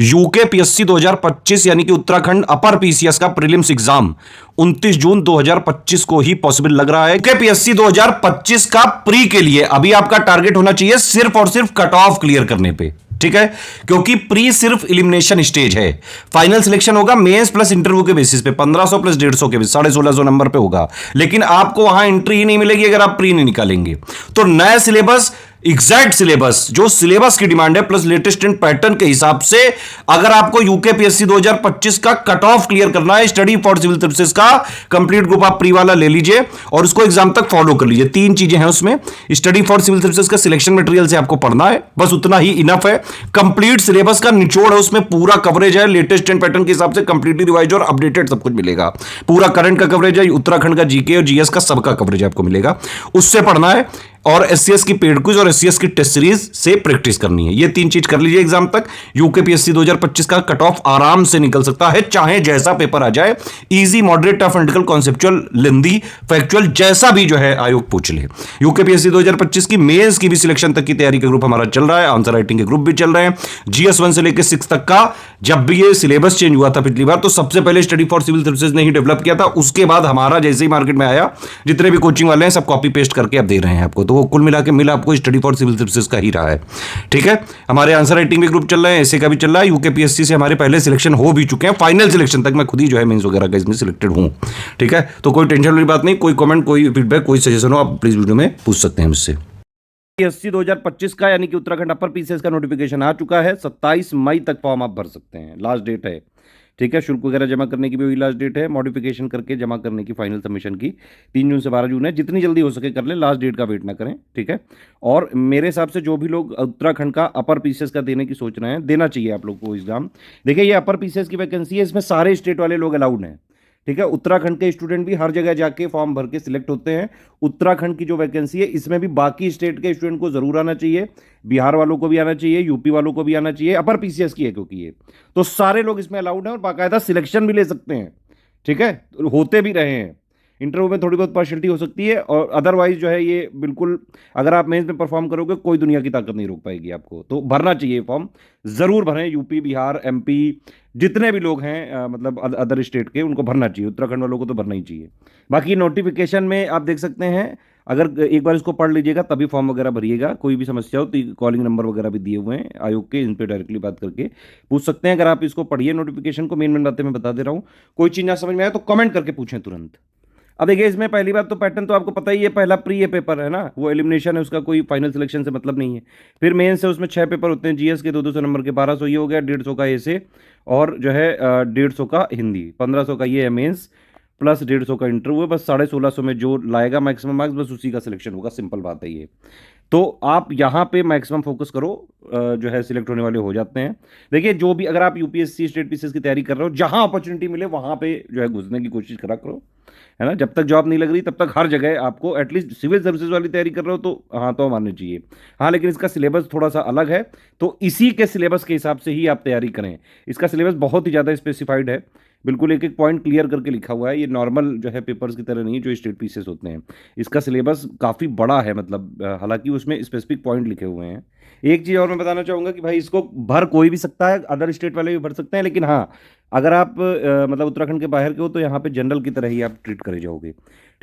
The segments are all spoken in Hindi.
यूके पीएससी 2025 यानी कि उत्तराखंड अपर पीसीएस का प्रीलिम्स एग्जाम 29 जून 2025 को ही पॉसिबल लग रहा है। यूके पीएससी 2025 का प्री के लिए अभी आपका टारगेट होना चाहिए सिर्फ और सिर्फ कट ऑफ क्लियर करने पे, ठीक है, क्योंकि प्री सिर्फ एलिमिनेशन स्टेज है। फाइनल सिलेक्शन होगा मेंस प्लस इंटरव्यू के बेसिस पे 1500 प्लस 150 के 1650 नंबर पे होगा, लेकिन आपको वहां एंट्री ही नहीं मिलेगी अगर आप प्री नहीं निकालेंगे। तो नया सिलेबस, एग्जैक्ट सिलेबस, जो सिलेबस की डिमांड है प्लस लेटेस्ट एंड पैटर्न के हिसाब से अगर आपको यूके पीएससी 2025 का कट ऑफ क्लियर करना है, स्टडी फॉर सिविल सर्विसेज का कंप्लीट ग्रुप आप प्री वाला ले लीजिए और उसको एग्जाम तक फॉलो कर लीजिए। 3 चीजें हैं उसमें। स्टडी फॉर सिविल सर्विसेज का सिलेक्शन मटेरियल से आपको पढ़ना है, बस उतना ही इनफ है। कंप्लीट सिलेबस का निचोड़ है, उसमें पूरा कवरेज है, लेटेस्ट एंड पैटर्न के हिसाब से कंप्लीटली रिवाइज और अपडेटेड सब कुछ मिलेगा। पूरा करंट का कवरेज है, उत्तराखंड का जीके और जीएस का सबका कवरेज आपको मिलेगा, उससे पढ़ना है। और एससीएस की पेड क्विज और एससीएस की टेस्ट सीरीज से प्रैक्टिस करनी है। ये 3 चीज कर लीजिए एग्जाम तक। यूके पीएससी 2025 का कट ऑफ आराम से निकल सकता है, चाहे जैसा पेपर आ जाए। इजी, मॉडरेट, टफ, एंडिकल, कॉन्सेप्चुअल, लेंदी, फैक्चुअल, जैसा भी जो है आयोग पूछ ले। यूके पीएससी 2025 की मेंस की भी सिलेक्शन तक की तैयारी का ग्रुप हमारा चल रहा है, आंसर राइटिंग के ग्रुप भी चल रहे हैं। जीएस 1 से लेकर 6 तक का जब भी ये सिलेबस चेंज हुआ था पिछली बार, तो सबसे पहले स्टडी फॉर सिविल सर्विसेज ने ही डेवलप किया था। उसके बाद हमारा जैसे ही मार्केट में आया, जितने भी कोचिंग वाले हैं सब कॉपी पेस्ट करके अब दे रहे हैं आपको, तो वो कुल मिला के आपको स्टडी फॉर सिविल सर्विसेज का ही रहा है, ठीक है। हमारे आंसर राइटिंग भी ग्रुप चल रहे हैं, ऐसे का भी चल रहा है। यूके पीएससी से हमारे पहले सिलेक्शन हो भी चुके हैं, फाइनल सिलेक्शन तक मैं खुद ही जो है मेंस वगैरह का इसमें सिलेक्टेड हूं, ठीक है। तो कोई टेंशन वाली बात नहीं, कोई कमेंट, कोई फीडबैक, कोई सजेशन हो आप प्लीज वीडियो में पूछ सकते हैं मुझसे। पीएससी 2025 का यानी कि उत्तराखंड अपर पीसीएस का नोटिफिकेशन आ चुका है। 27 मई तक फॉर्म आप भर सकते हैं, लास्ट डेट है, ठीक है। शुल्क वगैरह जमा करने की भी वही लास्ट डेट है, मॉडिफिकेशन करके जमा करने की फाइनल सबमिशन की 3 जून से 12 जून है। जितनी जल्दी हो सके कर लें, लास्ट डेट का वेट ना करें, ठीक है। और मेरे हिसाब से जो भी लोग उत्तराखंड का अपर पीसीएस का देने की सोच रहे हैं, देना चाहिए आप लोग को एग्जाम। देखिए ये अपर पीसीएस की वैकेंसी है, इसमें सारे स्टेट वाले लोग अलाउड हैं, ठीक है। उत्तराखंड के स्टूडेंट भी हर जगह जाके फॉर्म भर के सिलेक्ट होते हैं। उत्तराखंड की जो वैकेंसी है इसमें भी बाकी स्टेट के स्टूडेंट को जरूर आना चाहिए, बिहार वालों को भी आना चाहिए, यूपी वालों को भी आना चाहिए। अपर पीसीएस की है क्योंकि ये, तो सारे लोग इसमें अलाउड हैं और बाकायदा सिलेक्शन भी ले सकते हैं, ठीक है। होते भी रहे हैं। इंटरव्यू में थोड़ी बहुत पार्शलिटी हो सकती है और अदरवाइज जो है ये बिल्कुल, अगर आप मेंस में परफॉर्म करोगे कोई दुनिया की ताकत नहीं रोक पाएगी आपको। तो भरना चाहिए फॉर्म, जरूर भरें। यूपी, बिहार, एमपी, जितने भी लोग हैं मतलब अदर स्टेट के, उनको भरना चाहिए। उत्तराखंड वालों को तो भरना ही चाहिए। बाकी नोटिफिकेशन में आप देख सकते हैं, अगर एक बार इसको पढ़ लीजिएगा तभी फॉर्म वगैरह भरिएगा। कोई भी समस्या हो तो कॉलिंग नंबर वगैरह भी दिए हुए हैं आयोग के, इन पर डायरेक्टली बात करके पूछ सकते हैं। अगर आप इसको पढ़िए नोटिफिकेशन को, मेन बातें मैं बता दे रहा हूँ। कोई चीज़ ना समझ में आए तो कमेंट करके पूछें तुरंत। अब देखिए इसमें पहली बात तो पैटर्न तो आपको पता ही है, पहला प्री ये पेपर है ना, वो एलिमिनेशन है, उसका कोई फाइनल सिलेक्शन से मतलब नहीं है। फिर मेन से उसमें 6 पेपर होते हैं, जीएस के 200 नंबर के 1200 ये हो गया, 150 का ऐसे और जो है 150 का हिंदी, 1500 का ये है मेंस, प्लस 150 का इंटरव्यू है। बस 1650 में जो लाएगा मैक्सिमम मार्क्स, बस उसी का सिलेक्शन होगा, सिंपल बात है ये। तो आप यहाँ पे मैक्सिमम फोकस करो, जो है सिलेक्ट होने वाले हो जाते हैं। देखिए जो भी, अगर आप यूपीएससी स्टेट पीसीएस की तैयारी कर रहे हो, जहाँ अपॉर्चुनिटी मिले वहाँ पे जो है घुसने की कोशिश करा करो, है ना। जब तक जॉब नहीं लग रही तब तक हर जगह आपको एटलीस्ट सिविल सर्विसेज वाली तैयारी कर रहे हो तो हाँ तो माननी चाहिए। हाँ लेकिन इसका सिलेबस थोड़ा सा अलग है, तो इसी के सिलेबस के हिसाब से ही आप तैयारी करें। इसका सिलेबस बहुत ही ज़्यादा स्पेसिफाइड है, बिल्कुल एक एक पॉइंट क्लियर करके लिखा हुआ है। ये नॉर्मल जो है पेपर्स की तरह नहीं है जो स्टेट पीसेस होते हैं। इसका सिलेबस काफ़ी बड़ा है, मतलब हालांकि उसमें स्पेसिफिक पॉइंट लिखे हुए हैं। एक चीज़ और मैं बताना चाहूँगा कि भाई इसको भर कोई भी सकता है, अदर स्टेट वाले भी भर सकते हैं, लेकिन हाँ अगर आप मतलब उत्तराखंड के बाहर के हो तो यहाँ पे जनरल की तरह ही आप ट्रीट करे जाओगे,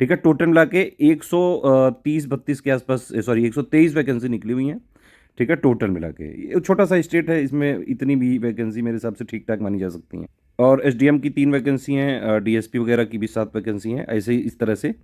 ठीक है। टोटल मिला के 130-32 के आसपास, सॉरी 123 वैकेंसी निकली हुई हैं, ठीक है। टोटल मिला के ये छोटा सा स्टेट है, इसमें इतनी भी वैकेंसी मेरे हिसाब से ठीक ठाक मानी जा सकती हैं। और एसडीएम की 3 वैकेंसी हैं, डीएसपी वगैरह की भी 7 वैकेंसी हैं, ऐसे ही इस तरह से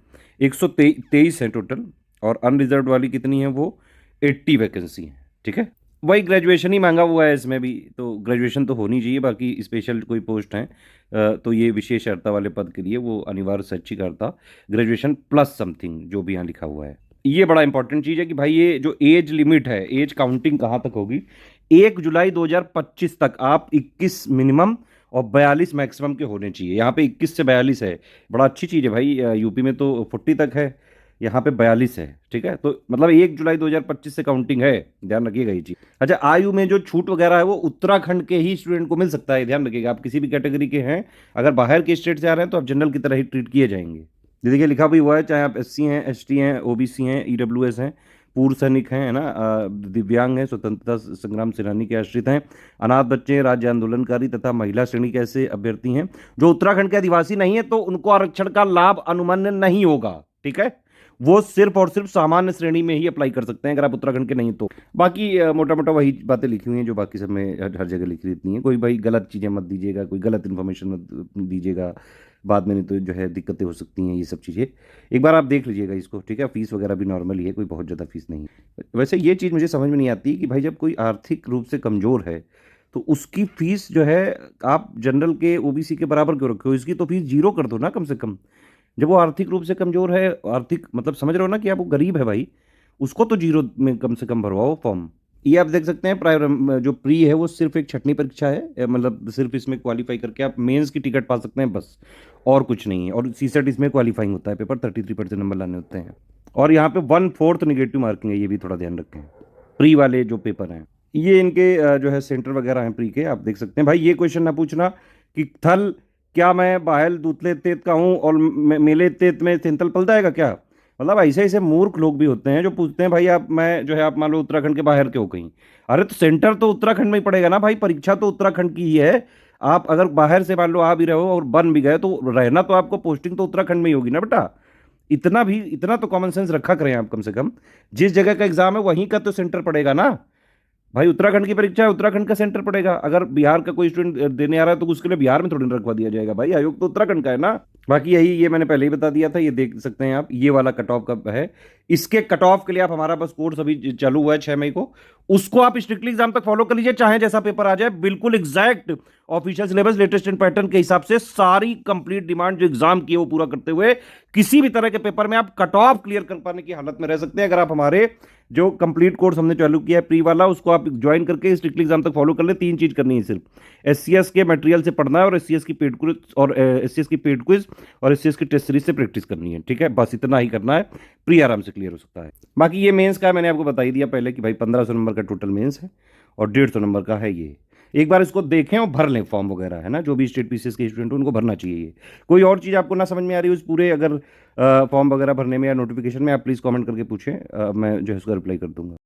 123 हैं टोटल। और अनरिजर्व वाली कितनी है, वो 80 वैकेंसी हैं, ठीक है। वही ग्रेजुएशन ही मांगा हुआ है इसमें भी, तो ग्रेजुएशन तो होनी चाहिए। बाकी स्पेशल कोई पोस्ट हैं तो ये विशेष अर्ता वाले पद के लिए वो अनिवार्य शैक्षिक अर्ता ग्रेजुएशन प्लस समथिंग जो भी यहाँ लिखा हुआ है। ये बड़ा इंपॉर्टेंट चीज़ है कि भाई ये जो एज लिमिट है, एज काउंटिंग कहाँ तक होगी, 1 जुलाई 2025 तक आप 21 मिनिमम और 42 मैक्सिमम के होने चाहिए। यहाँ पे 21 से 42 है, बड़ा अच्छी चीज़ है भाई। यूपी में तो 40 तक है, यहाँ पे 42 है, ठीक है। तो मतलब 1 जुलाई 2025 से काउंटिंग है, ध्यान रखिएगा ये चीज़। अच्छा, आयु में जो छूट वगैरह है वो उत्तराखंड के ही स्टूडेंट को मिल सकता है, ध्यान रखिएगा। आप किसी भी कैटेगरी के हैं, अगर बाहर के स्टेट से आ रहे हैं तो आप जनरल की तरह ही ट्रीट किए जाएंगे। देखिए लिखा भी हुआ है, चाहे आप एससी हैं, एसटी हैं, ओबीसी हैं, ईडब्ल्यूएस हैं, पूर्व सैनिक हैं, है ना, दिव्यांग हैं, स्वतंत्रता संग्राम सेनानी के आश्रित हैं, अनाथ बच्चे, राज्य आंदोलनकारी तथा महिला श्रेणी के ऐसे अभ्यर्थी हैं जो उत्तराखंड के आदिवासी नहीं है, तो उनको आरक्षण का लाभ अनुमान्य नहीं होगा। ठीक है, वो सिर्फ और सिर्फ सामान्य श्रेणी में ही अप्लाई कर सकते हैं अगर आप उत्तराखंड के नहीं तो। बाकी मोटा मोटा वही बातें लिखी हुई हैं जो बाकी सब में हर जगह लिखी रहती हैं। कोई भाई गलत चीज़ें मत दीजिएगा, कोई गलत इन्फॉर्मेशन मत दीजिएगा बाद में, नहीं तो जो है दिक्कतें हो सकती हैं ये सब चीज़ें। एक बार आप देख लीजिएगा इसको, ठीक है। फीस वगैरह भी नॉर्मल ही है, कोई बहुत ज़्यादा फीस नहीं है। वैसे ये चीज़ मुझे समझ में नहीं आती कि भाई जब कोई आर्थिक रूप से कमज़ोर है तो उसकी फीस जो है आप जनरल के ओबीसी के बराबर क्यों रखे हो? इसकी तो फीस जीरो कर दो ना कम से कम। जब वो आर्थिक रूप से कमज़ोर है, आर्थिक मतलब समझ रहे हो ना कि आप, वो गरीब है भाई, उसको तो जीरो में कम से कम भरवाओ फॉर्म। ये आप देख सकते हैं, प्राइमरी जो प्री है वो सिर्फ एक छटनी परीक्षा है, मतलब सिर्फ इसमें क्वालिफाई करके आप मेंस की टिकट पा सकते हैं बस, और कुछ नहीं है। और सीसेट इसमें क्वालिफाइंग होता है, पेपर 33% नंबर लाने होते हैं। और यहाँ पे 1/4 निगेटिव मार्किंग है, ये भी थोड़ा ध्यान रखें। प्री वाले जो पेपर हैं ये इनके जो है सेंटर वगैरह हैं प्री के, आप देख सकते हैं। भाई ये क्वेश्चन ना पूछना कि थल क्या मैं बाहल दूतले तेत का हूँ और मेले तेत में तेंतल पल जाएगा क्या? मतलब ऐसे ऐसे मूर्ख लोग भी होते हैं जो पूछते हैं भाई आप, मैं जो है आप मान लो उत्तराखंड के बाहर के हो कहीं, अरे तो सेंटर तो उत्तराखंड में ही पड़ेगा ना भाई, परीक्षा तो उत्तराखंड की ही है। आप अगर बाहर से मान लो आ भी रहे हो और बन भी गए तो रहना तो आपको, पोस्टिंग तो उत्तराखंड में ही होगी ना बेटा। इतना तो कॉमन सेंस रखा करें आप कम से कम। जिस जगह का एग्जाम है वहीं का तो सेंटर पड़ेगा ना भाई। उत्तराखंड की परीक्षा है, उत्तराखंड का सेंटर पड़ेगा। अगर बिहार का कोई स्टूडेंट देने आ रहा है तो उसके लिए बिहार में थोड़ी ना रखवा दिया जाएगा भाई, आयोग तो उत्तराखंड का है ना। बाकी यही, ये मैंने पहले ही बता दिया था, ये देख सकते हैं आप, ये वाला कट ऑफ का है। इसके कट ऑफ के लिए आप, हमारा बस कोर्स अभी चालू हुआ है 6 मई को, उसको आप स्ट्रिक्टली एग्जाम तक फॉलो कर लीजिए, चाहे जैसा पेपर आ जाए, बिल्कुल exact official syllabus latest and pattern के हिसाब से सारी कंप्लीट डिमांड जो एग्जाम की है वो पूरा करते हुए किसी भी तरह के पेपर में आप कट ऑफ क्लियर कर पाने की हालत में रह सकते हैं अगर आप हमारे जो कंप्लीट कोर्स हमने चालू किया है प्री वाला, उसको आप ज्वाइन करके स्ट्रिक्टली एग्जाम तक फॉलो कर ले। 3 चीज करनी है सिर्फ, एससीएस के मटेरियल से पढ़ना है, और एससीएस की पेड क्विज और एससीएस की पेड क्विज और एससीएस की टेस्ट सीरीज से प्रैक्टिस करनी है। ठीक है, बस इतना ही करना है, प्री आराम से क्लियर हो सकता है। बाकी ये मेंस का मैंने आपको बता ही दिया पहले कि भाई 1500 नंबर का टोटल मेंस है और 150 नंबर का है ये। एक बार इसको देखें और भर लें फॉर्म वगैरह, है ना, जो भी स्टेट पीसीएस के स्टूडेंट उनको भरना चाहिए ये। कोई और चीज़ आपको ना समझ में आ रही है उस पूरे अगर फॉर्म वगैरह भरने में या नोटिफिकेशन में, आप प्लीज़ कमेंट करके पूछें, मैं जो है उसका रिप्लाई कर दूंगा।